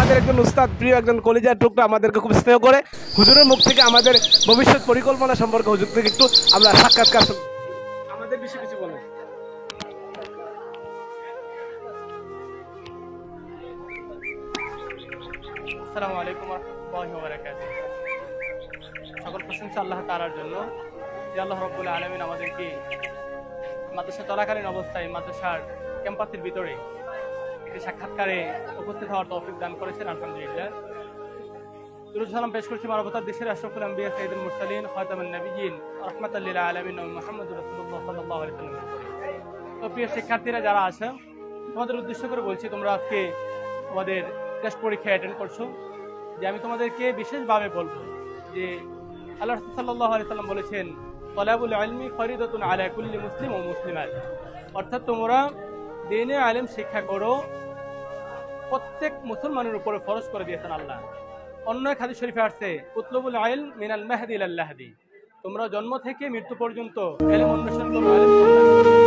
আমাদের একজন উস্তাদ, প্রিয় একজন কলিজার টুকরা, আমাদেরকে খুব স্নেহ করে। হুজুরের মুখ থেকে আমাদের ভবিষ্যৎ পরিকল্পনা সম্পর্কে হুজুর থেকে একটু আমরা সাক্ষাৎকার শুনব। আমাদের বেশি কিছু বলেন। আসসালামু আলাইকুম ওয়া রাহমাতুল্লাহি ওয়া বারাকাতুহু। সকল প্রশংসা আল্লাহ তাআলার জন্য যে আল্লাহ রাব্বুল আলামিন আমাদেরকে মাদ্রাসা চলাকালীন অবস্থায় মাদ্রাসার ক্যাম্পাসের ভিতরে একটি সাক্ষাৎকারে উপস্থিত হওয়ার তৌফিক দান করেছেন। আলহামদুলিল্লাহ। দুরূদ সালাম পেশ করছি মানবতার দেশের আশরাফুল আম্বিয়া সাইয়্যিদুল মুরসালিন খাতামুন নবিয়্যিন রাহমাতাল লিল আলামিন মুহাম্মদুর রাসূলুল্লাহ সাল্লাল্লাহু আলাইহি ওয়াসাল্লাম। তো প্রিয় শিক্ষার্থীরা যারা আছেন, তোমাদের উদ্দেশ্য করে বলছি, তোমরা আজকে তোমাদের টেস্ট পরীক্ষা অ্যাটেন্ড করছো, যে আমি তোমাদেরকে বিশেষভাবে বলবো যে আল্লাহ রাসূল সাল্লাল্লাহু আলাইহি ওয়াসাল্লাম বলেছেন, তালাবুল ইলমি ফরিদাতুন আলা কুল্লি মুসলিম ওয়া মুসলিমাত। অর্থাৎ তোমরা দ্বীনে ইলম শিক্ষা করো, প্রত্যেক মুসলমানের উপরে ফরজ করে দিয়েছেন আল্লাহ। অন্য এক হাদিস শরীফে আসছে, উতলুবুল ইলম মিনাল মাহদি ইলাল লাহদি, তোমরা জন্ম থেকে মৃত্যু পর্যন্ত ইলম অন্বেষণ করো, ইলম